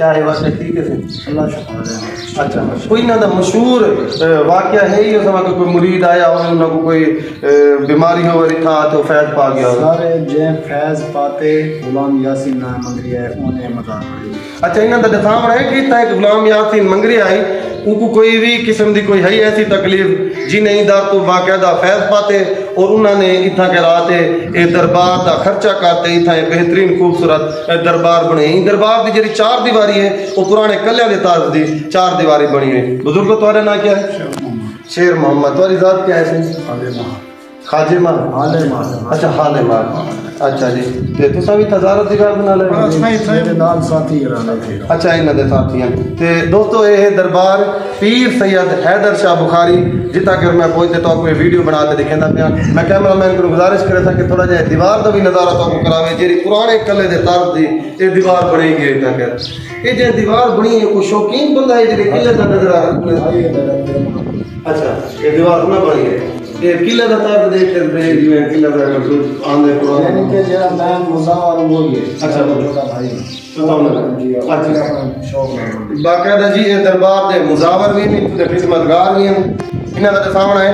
کیا ہے واقعہ ٹھیک ہے اللہ شکر ہے. اچھا کوئی نہ مشہور واقعہ ہے ہی اس میں کوئی مرید آیا ہو انہوں کو کوئی بیماری ہو رہی تھا تو فیض پا گیا ہو سارے جے فیض پاتے غلام یاسین نام منگری ہے انہیں مزار پڑی. اچھا انہوں کا دفاع ہے کہ تھا کہ غلام یاسین منگری آئی ان کو کوئی بھی قسم دی کوئی ہے ایسی تکلیف جی نہیں دا تو باقاعدہ فیض پاتے اور انہوں نے اتنا کے راتے اے دربار دا خرچہ کرتے اتنا بہترین خوبصورت دربار بنے. دربار دی جڑی چار دیواری ہے وہ پرانے کلیاں دے تاج دی چار دیواری بنی ہے. بزرگوں تمہارا نام کیا ہے؟ شیر محمد. تمہاری ذات کیا ہے؟ خواجہ ماں. اچھا خالے ماں. اچھا جی تے تساں بھی تجارت دی گل بنا لے. میرے نال ساتھی رہنے تھے. اچھا انہاں دے ساتھی ہیں. تے دوستو یہ دربار پیر سید حیدر شاہ بخاری جتا کہ میں پہنچتے تو کوئی ویڈیو بنا کے دکھیندا پیا. میں کیمرہ مین کو گزارش کرے تھا کہ تھوڑا جہا دیوار دا بھی نظارہ تو کراوے جی پرانے قلعے دے طرز دی یہ دیوار بنی گئی تا کہ یہ جو دیوار بنی ہے کوئی شوقین بندہ ہے جی قلعے دا نظر آ رہا ہے. اچھا یہ دیوار نہ بنی ہے یہ قلعہ دا طرز دیکھ کے جی قلعہ دا آندے پرانے یعنی کہ جڑا مین مزار وہ ہے. اچھا چھوٹا بھائی باقاعدہ جی یہ دربار دے مزاور بھی ہیں خدمتگار بھی ہیں. انہاں دا سامنا ہے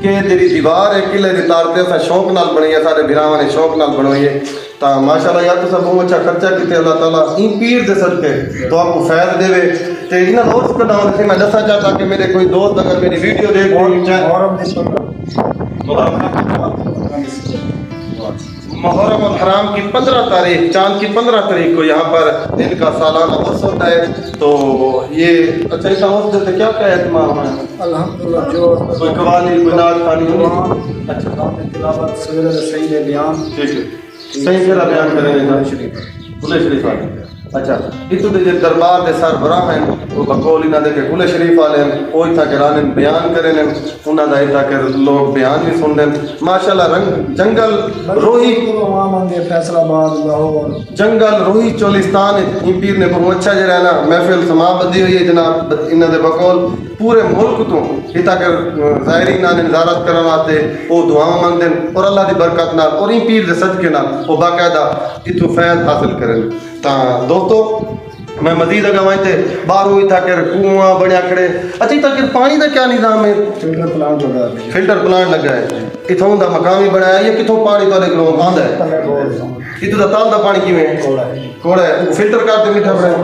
کہ تیری دیوار ہے قلعے دی تارتے اسا شوق نال بنی ہے سارے بھراواں نے شوق نال بنوائی ہے. تا ماشاءاللہ یا تو سب بہت اچھا خرچہ کیتے اللہ تعالیٰ این پیر دے صدقے تو آپ کو فیض دے تے انہاں دوست کا نام سے میں دسنا چاہتا کہ میرے کوئی دوست اگر میری ویڈیو دیکھ محرم الحرام کی 15 تاریخ چاند کی 15 تاریخ کو یہاں پر ان کا سالانہ عرس ہوتا ہے. تو یہ اچھا اس عرس سے کیا کیا اہتمام ہے؟ الحمدللہ جو کوئی قوالی کوئی نعت خوانی ہوگی. اچھا نام تلاوت سویرے صحیح بیان ٹھیک ہے صحیح سے بیان کریں گے کھلے شریف والے. اچھا اتو دے دربار دے سربراہ ہیں وہ بقول انہاں دے کہ کھلے شریف والے ہیں وہ اتھا کے رانن بیان کریں انہاں دا اتھا کہ لوگ بیان بھی سن دیں. ماشاءاللہ رنگ جنگل روہی فیصل آباد لاہور جنگل روہی چولستان ان پیر نے بہت اچھا جو رہنا محفل سما بدی ہوئی ہے جناب انہاں دے بقول پورے ملک تو اتھا کہ ظاہرین نے نظارت کرن واسطے وہ دعاواں مانگ دیں اور اللہ دی برکت نال اور ان پیر دے صدقے نال وہ باقاعدہ اتو فیض حاصل کریں. تا دوستو میں مزید اگوائیں تے باہر ہوئی تھا کہ کنواں بڑیا کھڑے. اچھا تا کہ پانی دا کیا نظام ہے؟ فلٹر پلانٹ لگا ہے. فلٹر پلانٹ لگا ہے اتھوں دا مقامی بنایا یہ کتھوں پانی تو دیکھ لو آندا ہے اتھوں دا تال دا پانی کیویں ہے؟ کوڑا ہے وہ فلٹر کرتے میٹھا بنایا.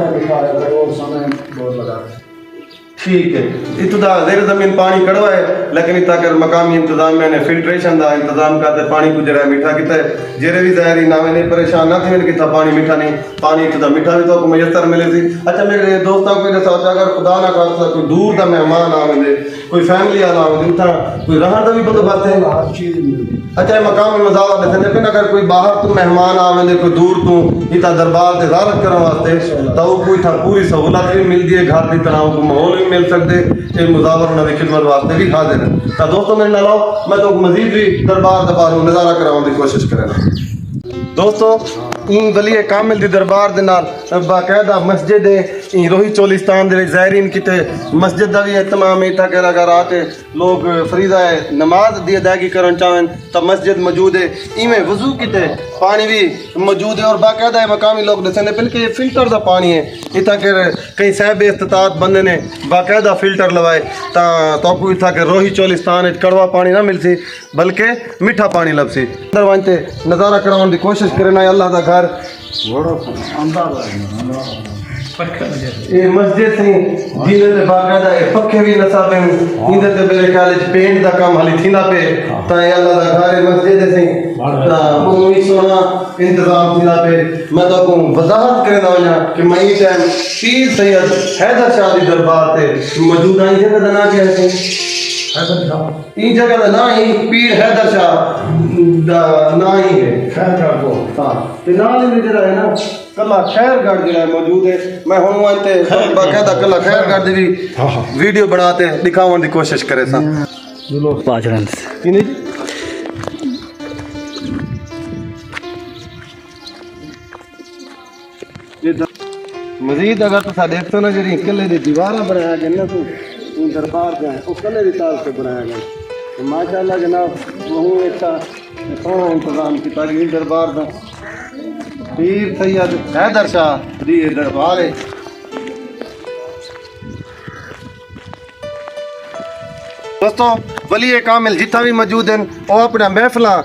ٹھیک ہے اتو دا زیر زمین پانی کڑوا ہے لیکن اتنا کر مقامی انتظامیہ نے فلٹریشن دا انتظام کرتے پانی کو جرائے میٹھا کیتا ہے. جیرے بھی ظاہری نامے نہیں پریشان نہ تھے کتا پانی میٹھا نہیں پانی اتنا میٹھا بھی تو کو میسر ملے تھی. اچھا میرے دوستوں کو یہ سوچا اگر خدا نہ خاصا کوئی دور دا مہمان آوے کوئی فیملی والا آوے اتنا کوئی رہن دا بھی بندوبست ہے ہر چیز ملتی. اچھا مقامی مزاور دیتے لیکن اگر کوئی باہر تو مہمان آوے کوئی دور تو اتنا دربار سے زیارت کرنے واسطے تو وہ کوئی تھا پوری سہولت بھی ملتی ہے گھر کی طرح کو ماحول بھی مل سکتے یہ مزاور انہوں نے خدمت واسطے بھی حاضر ہیں. تو دوستوں میں نہ لاؤ میں تو مزید بھی دربار دباروں نظارہ کراؤں کی کوشش کریں. دوستو این ولی کامل دی دربار دے نال باقاعدہ مسجد این روہی چولستان دے زائرین کیتے مسجد دا بھی اہتمام ہے تاکہ اگر آتے لوگ فریضہ نماز دی ادائیگی کرن چاہیں تو مسجد موجود ہے. ایویں وضو کیتے پانی بھی موجود ہے اور باقاعدہ مقامی لوگ دسنے بلکہ یہ فلٹر دا پانی ہے یہ تاکہ کئی صاحب استطاعت بندے نے باقاعدہ فلٹر لوائے تو کوئی تھا کہ روہی چولستان کڑوا پانی نہ مل سی بلکہ میٹھا پانی لب سی. وانتے نظارہ کراؤں دی کوشش کرنا ہے اللہ دا گھر یہ مسجد تھی جینے دے باقاعدہ پکھے بھی نصاب ہیں اندر تے میرے خیال پینٹ دا کام حالی تھیندا پہ تا اللہ دا گھر مسجد تھی موئی سونا انتظام تھیندا پہ. میں تو کو وضاحت کرنا ہویا کہ میں یہ ٹائم پیر سید حیدر شاہ دی دربار تے موجود ہیں جگہ دا نام کیا ہے این جگہ دا نام ہی پیر حیدر شاہ دا نام ہی ہے خیر گڑھ کو. ہاں تے نال ہی جڑا ہے نا کلا خیر گڑھ جڑا موجود ہے میں ہن وانتے باقاعدہ کلا خیر گڑھ دی ویڈیو بناتے دکھاون دی کوشش کرے سا لوگ پاجرن کینی مزید اگر تو دیکھ تو نا جی قلعے دی دیواراں بنایا گیا نا تو دربار جو ہے وہ قلعے دی تال سے بنایا گیا ماشاء اللہ جناب وہ ایک سونا انتظام کی تعلیم دربار کا پیر سید حیدر شاہ دی دربار ہے۔ دوستو ولی کامل جتنا بھی موجود ہیں وہ اپنا محفلاں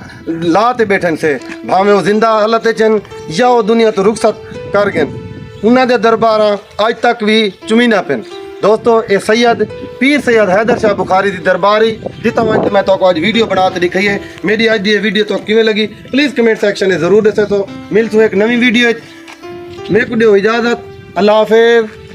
لاتے بیٹھن سے بھاویں وہ زندہ حالت چن یا وہ دنیا تو رخصت کر گئے انہاں دے درباراں اج تک بھی چمینا پن۔ دوستو اے سید پیر سید حیدر شاہ بخاری دی درباری جتنا میں تو آج ویڈیو بنا کے دکھائی ہے۔ میری آج دی ویڈیو تو کیویں لگی پلیز کمنٹ سیکشن میں ضرور دسے تو ملتے ایک نئی ویڈیو۔ میرے کو دیو اجازت، اللہ حافظ۔